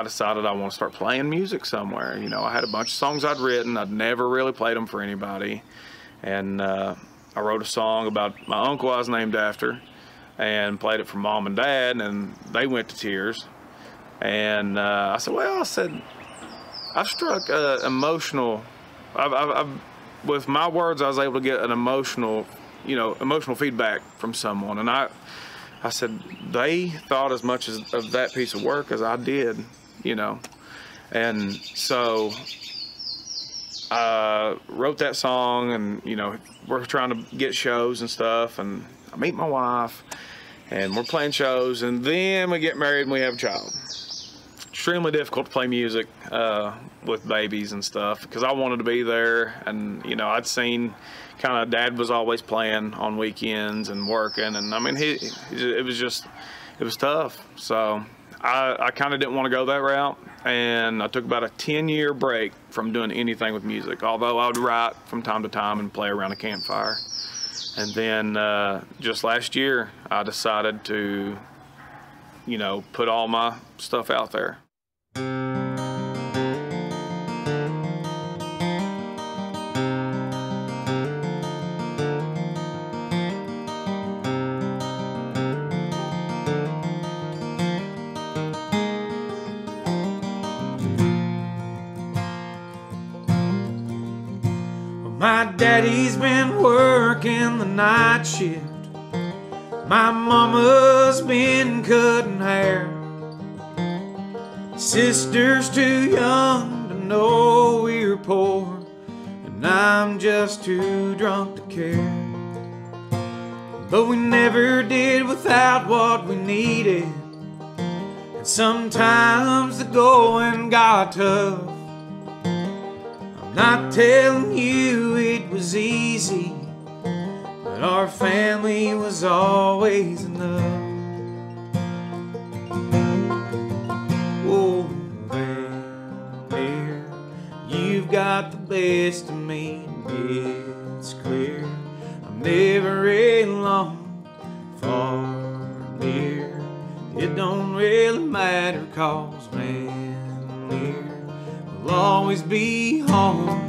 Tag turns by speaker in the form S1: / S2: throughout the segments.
S1: decided I want to start playing music somewhere. You know, I had a bunch of songs I'd written. I'd never really played them for anybody. And I wrote a song about my uncle I was named after and played it for Mom and Dad, and they went to tears. And I said, well, I've struck emotional, with my words, I was able to get an emotional feedback from someone. And I said, they thought as much of that piece of work as I did, you know. And so I wrote that song, and, you know, we're trying to get shows and stuff, and I meet my wife, and we're playing shows, and then we get married and we have a child. Extremely difficult to play music with babies and stuff, because I wanted to be there, and, you know, I'd seen kind of Dad was always playing on weekends and working, and I mean, it was tough. So I kind of didn't want to go that route, and I took about a 10-year break from doing anything with music, although I would write from time to time and play around a campfire. And then just last year, I decided to, you know, put all my stuff out there.
S2: My daddy's been working the night shift. My mama's been cutting hair. Sister's too young to know we're poor, and I'm just too drunk to care. But we never did without what we needed, and sometimes the going got tough. I'm not telling you it was easy, but our family was always enough. Oh, there, you've got the best of me, and it's clear I'm never alone, far or near. It don't really matter, 'cause man, Lear will always be home.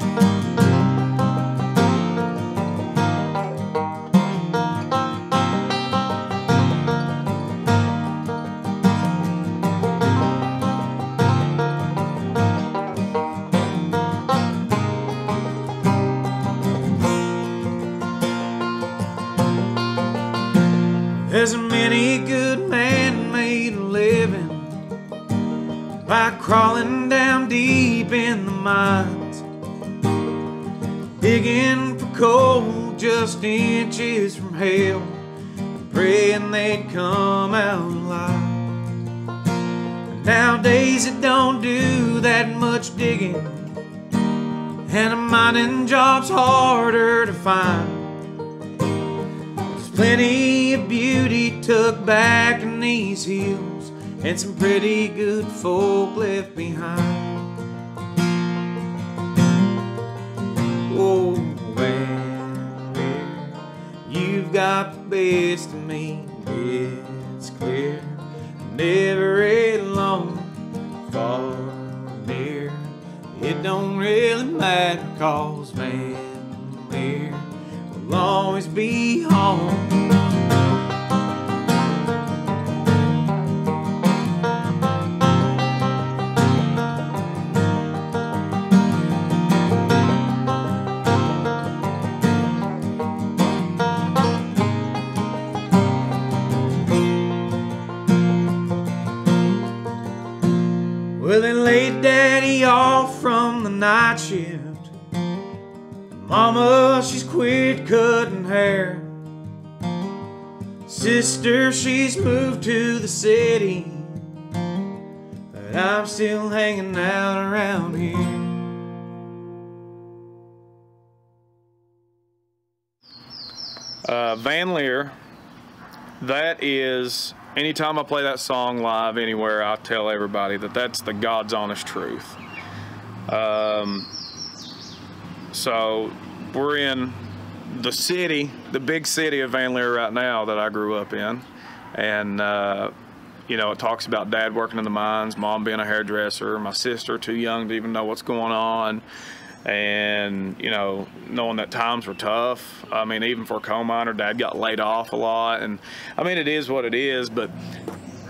S2: There's a many good man made a living by crawling down deep in the mines, digging for coal just inches from hell, praying they'd come out alive. And nowadays it don't do that much digging, and a mining job's harder to find. Plenty of beauty tucked back in these hills, and some pretty good folk left behind. Oh, man, you've got the best of me, it's clear. I'm never alone, far or near. It don't really matter, 'cause man, Lear will always be home. Well, they laid Daddy off from the night shift. Mama, she's quit cutting hair. Sister, she's moved to the city, but I'm still hanging out around here.
S1: Van Lear, that is, anytime I play that song live anywhere, I tell everybody that that's the God's honest truth. So we're in the city, the big city of Van Lear right now that I grew up in, and you know, it talks about Dad working in the mines, Mom being a hairdresser, my sister too young to even know what's going on, and, you know, knowing that times were tough. I mean, even for a coal miner, Dad got laid off a lot, and I mean, it is what it is, but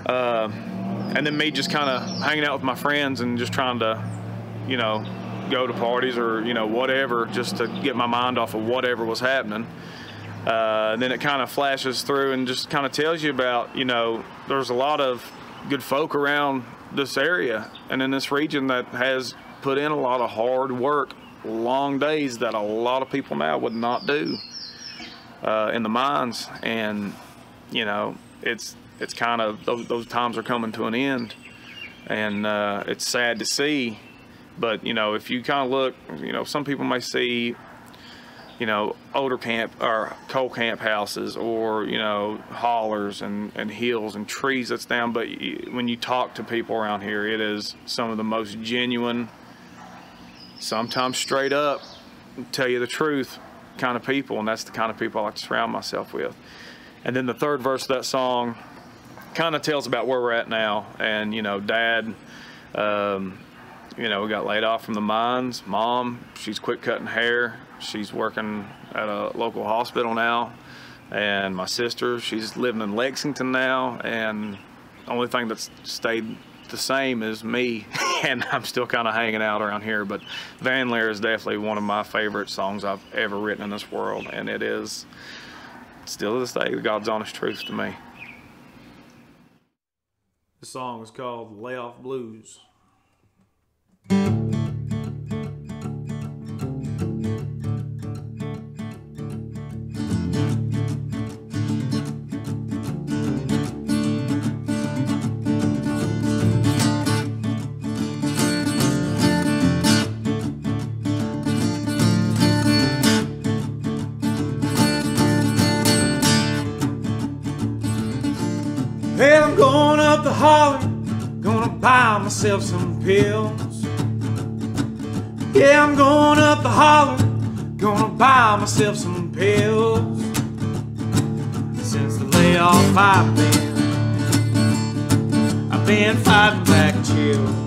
S1: and then me just kind of hanging out with my friends and just trying to, you know, go to parties or, you know, whatever, just to get my mind off of whatever was happening. And then it kind of flashes through and just kind of tells you about, you know, there's a lot of good folk around this area and in this region that has put in a lot of hard work, long days that a lot of people now would not do in the mines. And, you know, it's kind of, those times are coming to an end, and it's sad to see. But, you know, if you kind of look, you know, some people may see, you know, older camp or coal camp houses, or, you know, hollers and hills and trees that's down. But when you talk to people around here, it is some of the most genuine, sometimes straight up, tell you the truth kind of people. And that's the kind of people I like to surround myself with. And then the third verse of that song kind of tells about where we're at now. And, you know, Dad, you know, we got laid off from the mines. Mom, she's quit cutting hair. She's working at a local hospital now. And my sister, she's living in Lexington now. And the only thing that's stayed the same is me. And I'm still kind of hanging out around here. But Van Lear is definitely one of my favorite songs I've ever written in this world. And it is still to this day God's honest truth to me.
S2: The song is called Layoff Blues. Well, I'm going up the holler, gonna buy myself some pills. Yeah, I'm going up the holler, gonna buy myself some pills. Since the layoff I've been fighting back chills.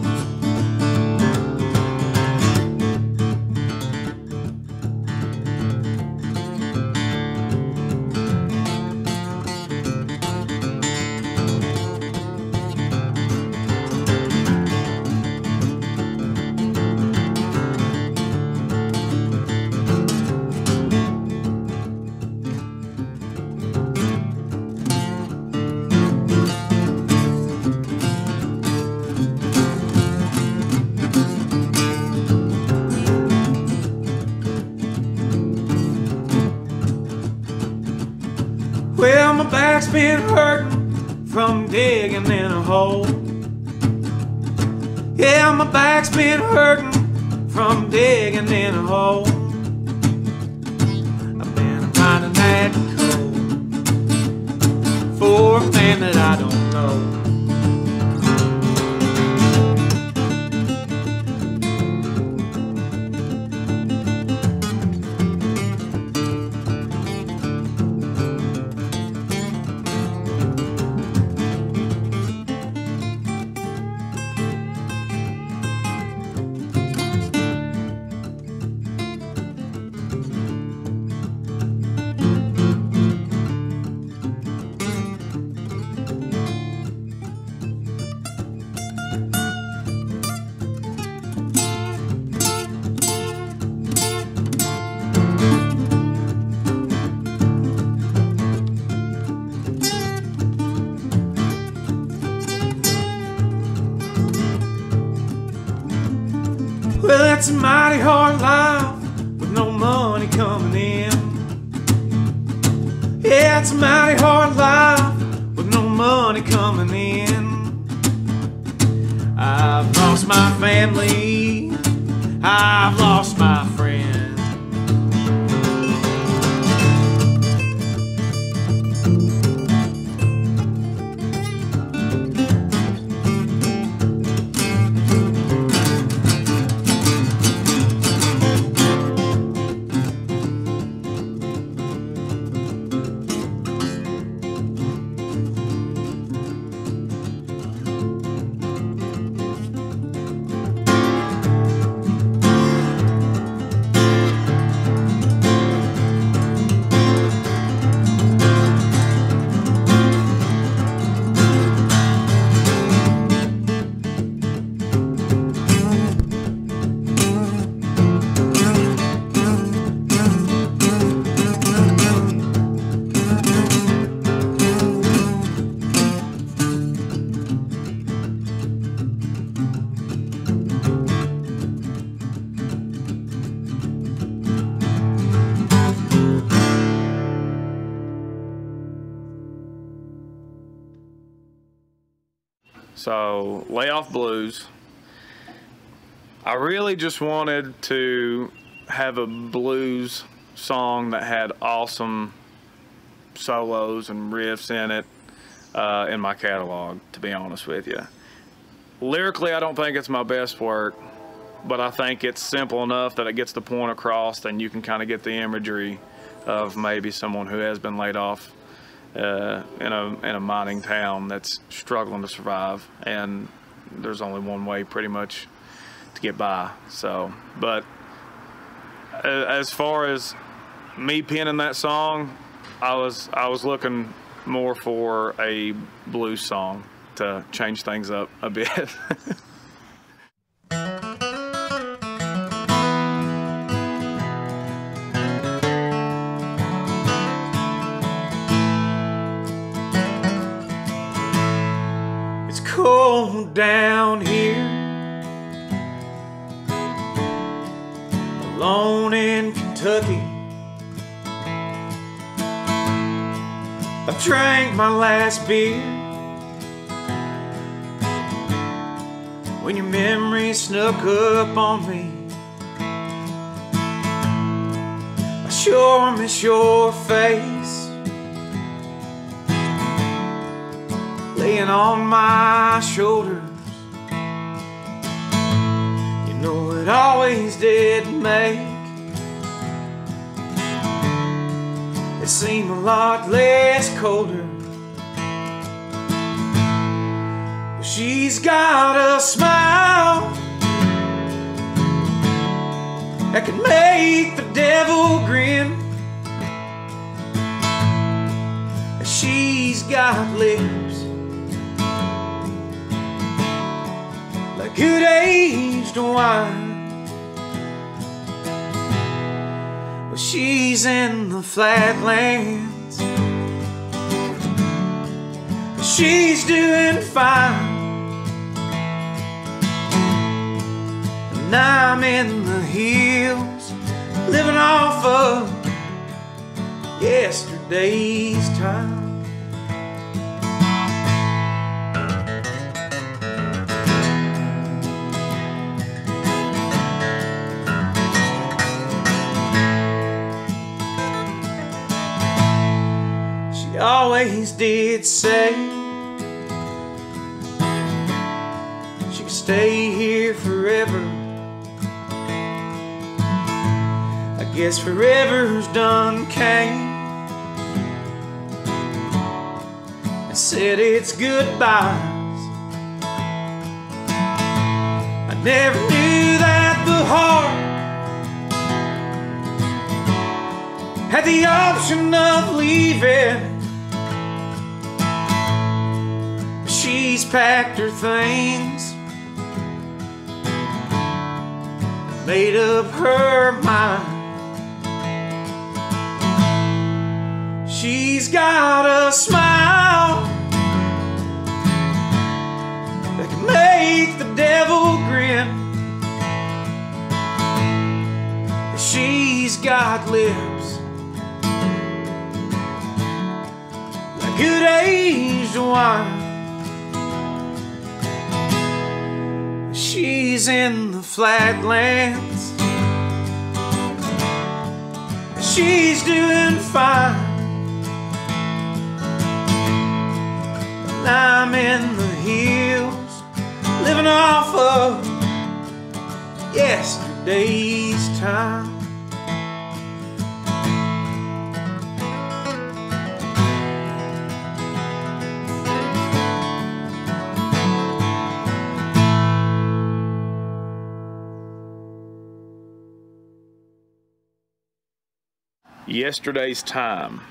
S2: Well, my back's been hurting from digging in a hole. Yeah, my back's been hurting from digging in a hole. I've been finding that coal for a man that I don't know. Well, it's a mighty hard life with no money coming in. Yeah, it's a mighty hard life with no money coming in. I've lost my family, I've lost my friends.
S1: So Layoff Blues. I really just wanted to have a blues song that had awesome solos and riffs in it in my catalog, to be honest with you. Lyrically, I don't think it's my best work, but I think it's simple enough that it gets the point across, and you can kind of get the imagery of maybe someone who has been laid off in a mining town that's struggling to survive, and there's only one way pretty much to get by. So, but as far as me penning that song, I was looking more for a blues song to change things up a bit.
S2: It's cold down here, alone in Kentucky. I've drank my last beer when your memory snuck up on me. I sure miss your face laying on my shoulders. You know it always did make it seem a lot less colder. She's got a smile that can make the devil grin. She's got lips like good aged wine. Well, she's in the flatlands, she's doing fine, and I'm in the hills living off of yesterday's time. She always did say she could stay here forever. I guess forever's done came and said its goodbyes. I never knew that the heart had the option of leaving. She's packed her things, made up her mind. She's got a smile that can make the devil grin. She's got lips like good aged wine. She's in the flatlands, she's doing fine, and I'm in the hills living off of yesterday's time.
S1: Yesterday's Time.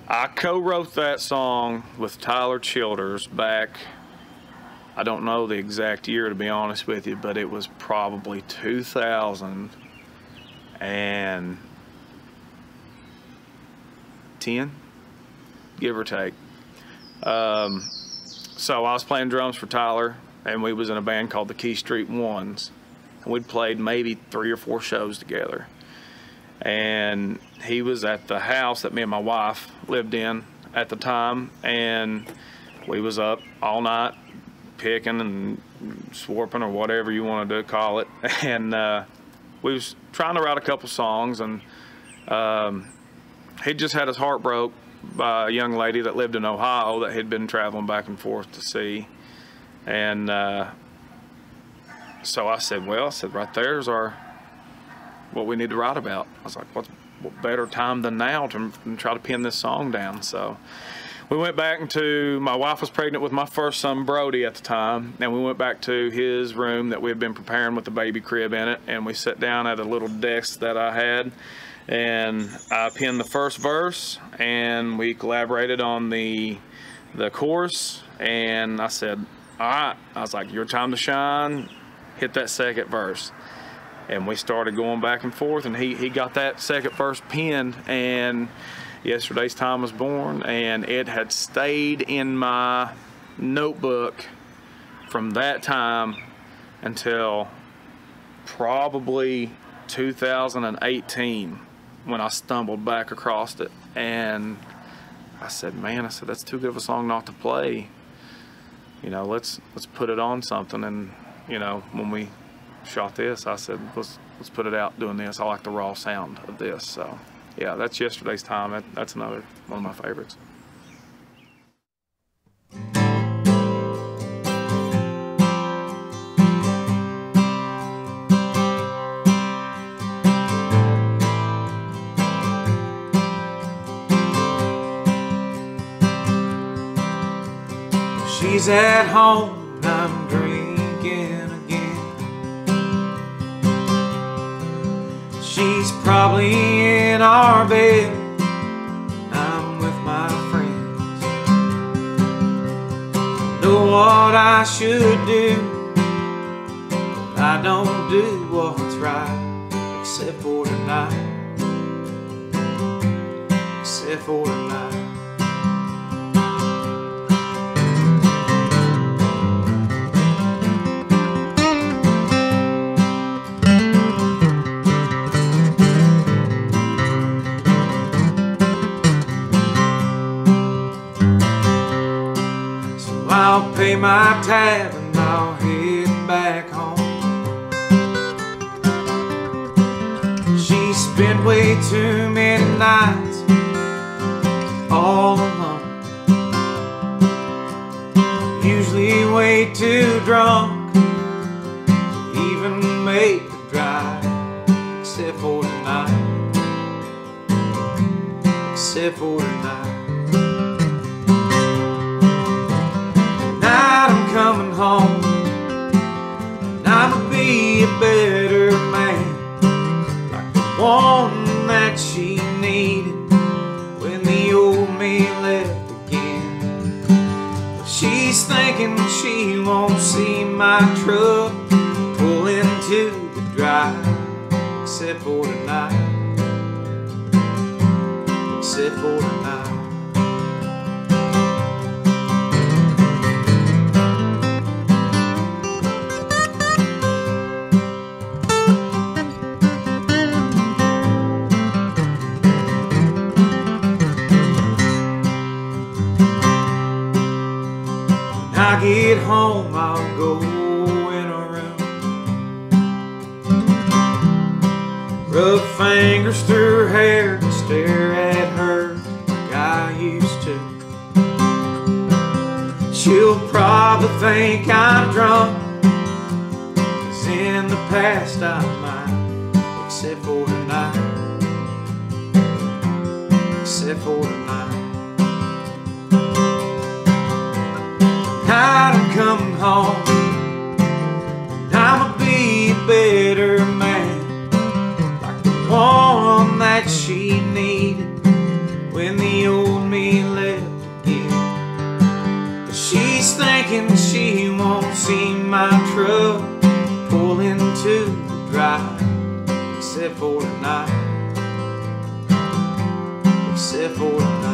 S1: I co-wrote that song with Tyler Childers back, I don't know the exact year to be honest with you, but it was probably 2010, give or take. So I was playing drums for Tyler, and we was in a band called the Key Street Ones, and we'd played maybe 3 or 4 shows together. And he was at the house that me and my wife lived in at the time, and we was up all night picking and swarping or whatever you wanted to call it, and we was trying to write a couple songs, and he just had his heart broke by a young lady that lived in Ohio that he'd been traveling back and forth to see. And so I said, well, right there's what we need to write about. I was like, what better time than now to try to pin this song down? So we went back into, my wife was pregnant with my first son, Brody, at the time, and we went back to his room that we had been preparing with the baby crib in it, and we sat down at a little desk that I had, and I pinned the first verse, and we collaborated on the chorus, and I said, all right, I was like, your time to shine, hit that second verse. And we started going back and forth, and he got that second verse pinned, and Yesterday's Time was born, and it had stayed in my notebook from that time until probably 2018 when I stumbled back across it. And I said, man, that's too good of a song not to play. You know, let's put it on something. And you know, when we shot this, I said, let's put it out doing this. I like the raw sound of this. So yeah, that's Yesterday's Time. That's another one of my favorites.
S2: She's at home, I'm drinking again. She's probably in our bed, I'm with my friends. Know what I should do, but I don't do what's right, except for tonight, except for tonight. I'll pay my tab and I'll head back home. She spent way too many nights all alone, usually way too drunk to even make the drive, except for tonight, except for tonight. Coming home, and I'ma be a better man, like the one that she needed when the old me left again. But she's thinking she won't see my truck pull into the drive, except for tonight, except for tonight. I get home, I'll go in a room, rub fingers through her hair and stare at her like I used to. She'll probably think I'm drunk, 'cause in the past I might, except for tonight, except for tonight. I'm coming home, and I'ma be a better man, like the one that she needed when the old me left again. But she's thinking she won't see my truck pull into the drive, except for tonight, except for tonight.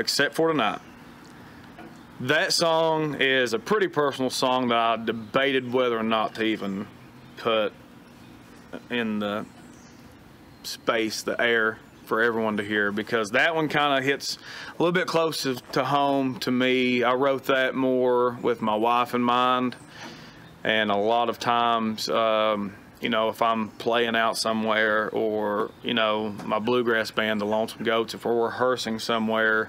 S1: Except for Tonight. That song is a pretty personal song that I debated whether or not to even put in the space, the air, for everyone to hear, because that one kind of hits a little bit close to home to me. I wrote that more with my wife in mind, and a lot of times, you know, if I'm playing out somewhere, or, you know, my bluegrass band, the Lonesome Goats, if we're rehearsing somewhere,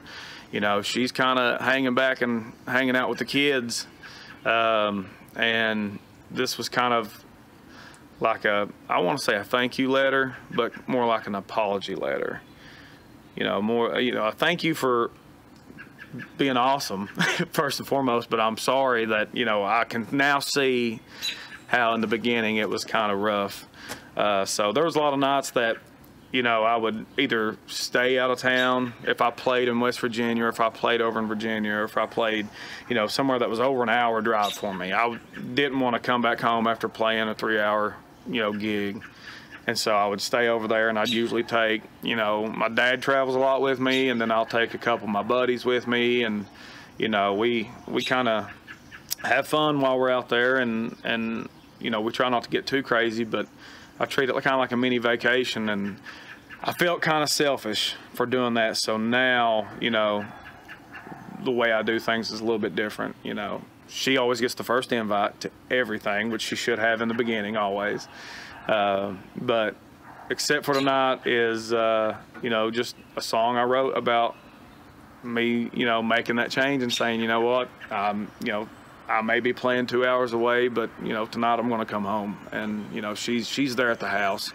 S1: you know, she's kind of hanging back and hanging out with the kids. And this was kind of like a, I want to say a thank you letter, but more like an apology letter. You know, more, you know, a thank you for being awesome, first and foremost, but I'm sorry that, you know, I can now see how in the beginning it was kind of rough. So there was a lot of nights that, you know, I would either stay out of town if I played in West Virginia, or if I played over in Virginia, or if I played, you know, somewhere that was over an hour drive for me. I didn't want to come back home after playing a 3-hour, you know, gig. And so I would stay over there, and I'd usually take, you know, my dad travels a lot with me, and then I'll take a couple of my buddies with me, and, you know, we kind of have fun while we're out there, and you know, we try not to get too crazy, but I treat it kind of like a mini vacation, and I felt kind of selfish for doing that. So now, you know, the way I do things is a little bit different. You know, she always gets the first invite to everything, which she should have in the beginning always. But Except for Tonight is, you know, just a song I wrote about me, you know, making that change and saying, you know what, you know, I may be playing 2 hours away, but, you know, tonight I'm going to come home. And, you know, she's there at the house.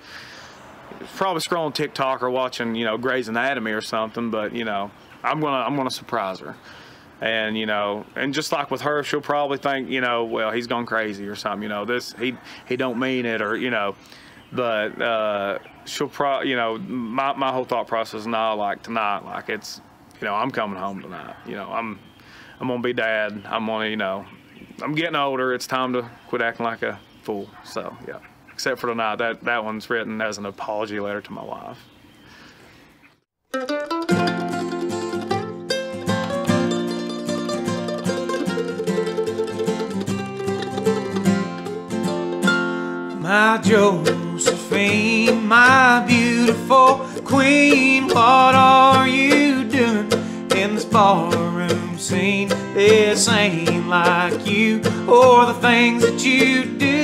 S1: Probably scrolling TikTok or watching, you know, Grey's Anatomy or something, but, you know, I'm gonna surprise her. And, you know, and just like with her, she'll probably think, you know, well, he's gone crazy or something, you know, this, he don't mean it, or, you know, but she'll probably, you know, my whole thought process is now, like, tonight, like, it's, you know, I'm coming home tonight. You know, I'm gonna be dad. I'm gonna, you know, I'm getting older. It's time to quit acting like a fool. So, yeah. Except for Tonight, that one's written as an apology letter to my wife.
S2: My Josephine, my beautiful queen, what are you doing in this barroom scene? This ain't like you or the things that you do.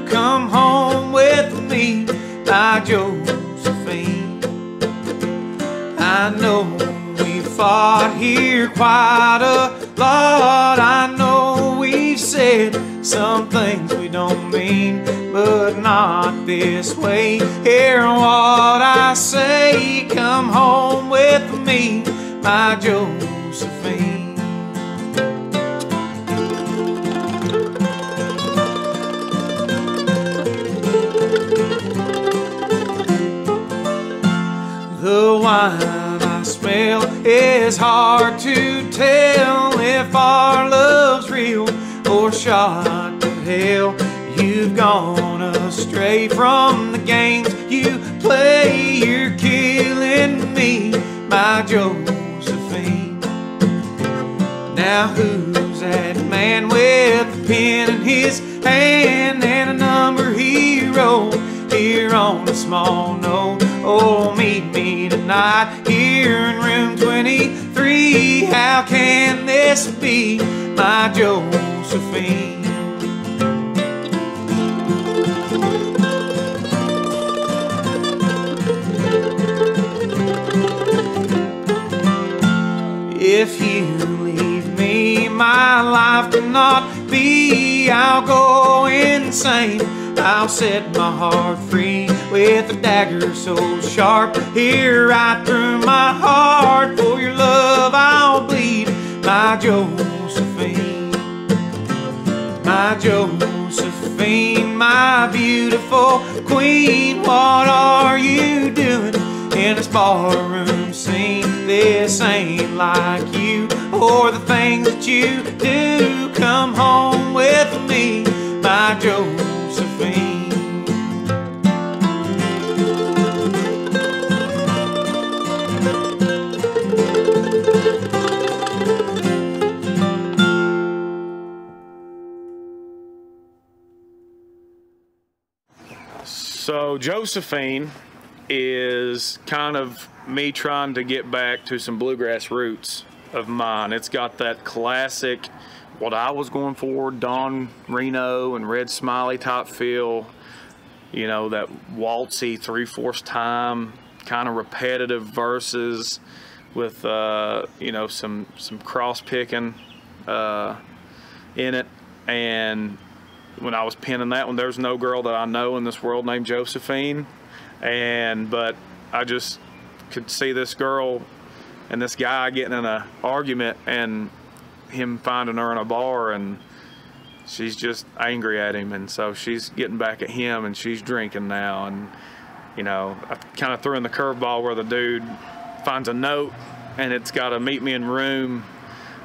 S2: Come home with me, my Josephine. I know we fought here quite a lot. I know we've said some things we don't mean, but not this way. Hear what I say, come home with me, my Josephine. The wine I smell is hard to tell if our love's real or shot to hell. You've gone astray from the games you play. You're killing me, my Josephine. Now who's that man with a pen in his hand and a number he wrote here on a small note? Oh, meet me tonight here in room 23. How can this be, my Josephine? If you leave me, my life cannot be. I'll go insane. I'll set my heart free with a dagger so sharp here right through my heart. For your love I'll bleed, my Josephine. My Josephine, my beautiful queen, what are you doing in this barroom scene? This ain't like you or the things that you do. Come home with me, my Josephine.
S1: So Josephine is kind of me trying to get back to some bluegrass roots of mine. It's got that classic, what I was going for, Don Reno and Red Smiley type feel, you know, that waltzy 3/4 time, kind of repetitive verses with, you know, some cross picking in it. And when I was penning that one, there's no girl that I know in this world named Josephine. But I just could see this girl and this guy getting in an argument and him finding her in a bar, and she's just angry at him, and so she's getting back at him and she's drinking now. And you know, I kind of threw in the curveball where the dude finds a note and it's got to meet me in room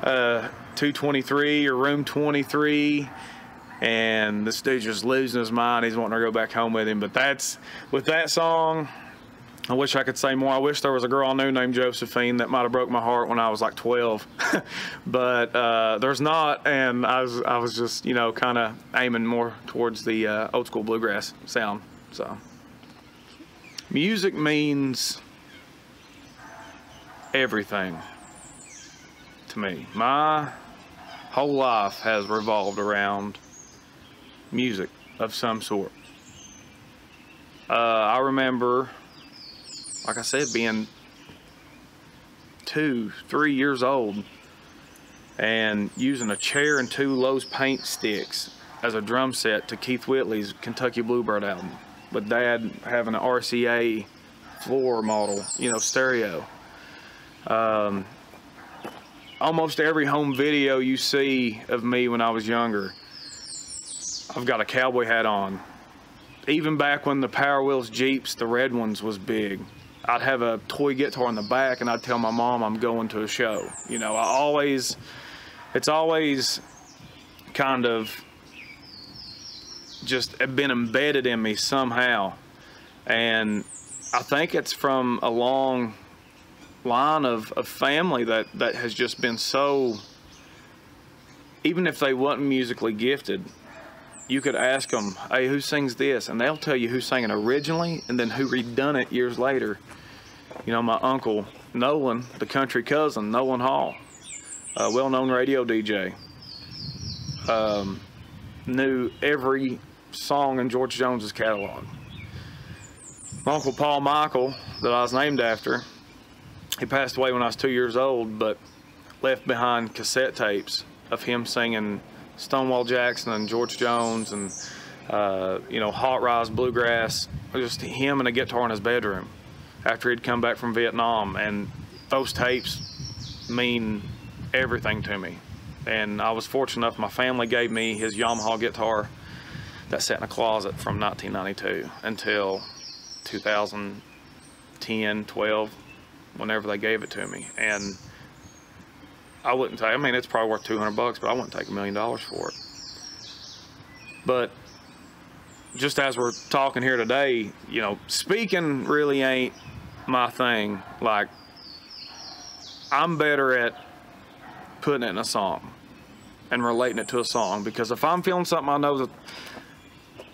S1: 223 or room 23, and this dude's just losing his mind. He's wanting to go back home with him. But that's, with that song, I wish I could say more. I wish there was a girl I knew named Josephine that might have broke my heart when I was like 12. But there's not, and I was just, you know, kind of aiming more towards the old school bluegrass sound. So music means everything to me. My whole life has revolved around music of some sort. I remember, like I said, being 2, 3 years old and using a chair and 2 Lowe's paint sticks as a drum set to Keith Whitley's Kentucky Bluebird album, with Dad having an RCA floor model, you know, stereo. Almost every home video you see of me when I was younger, I've got a cowboy hat on. Even back when the Power Wheels Jeeps, the red ones, was big, I'd have a toy guitar in the back and I'd tell my mom I'm going to a show. You know, it's always kind of just been embedded in me somehow. And I think it's from a long line of family that has just been so, even if they wasn't musically gifted, you could ask them, hey, who sings this? And they'll tell you who sang it originally and then who redone it years later. You know, my uncle Nolan, the country cousin, Nolan Hall, a well-known radio DJ, knew every song in George Jones's catalog. My Uncle Paul Michael, that I was named after, he passed away when I was 2 years old, but left behind cassette tapes of him singing Stonewall Jackson and George Jones and, you know, Hot Rise Bluegrass, just him and a guitar in his bedroom after he'd come back from Vietnam. And those tapes mean everything to me. And I was fortunate enough, my family gave me his Yamaha guitar that sat in a closet from 1992 until 2010, 12, whenever they gave it to me. And I wouldn't take, I mean, it's probably worth $200, but I wouldn't take $1 million for it. But just as we're talking here today, you know, speaking really ain't my thing. Like, I'm better at putting it in a song and relating it to a song, because if I'm feeling something, I know that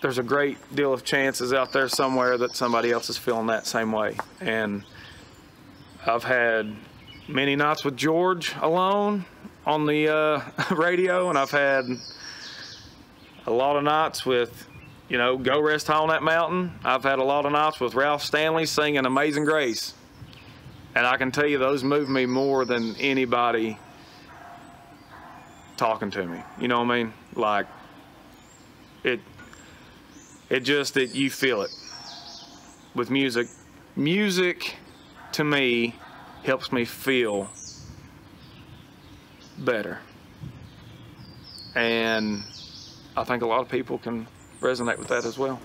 S1: there's a great deal of chances out there somewhere that somebody else is feeling that same way. And I've had many nights with George alone on the radio, and I've had a lot of nights with, you know, Go Rest High on That Mountain. I've had a lot of nights with Ralph Stanley singing Amazing Grace. And I can tell you those move me more than anybody talking to me. You know what I mean? Like, it just, that you feel it with music. Music, to me, helps me feel better. And I think a lot of people can resonate with that as well.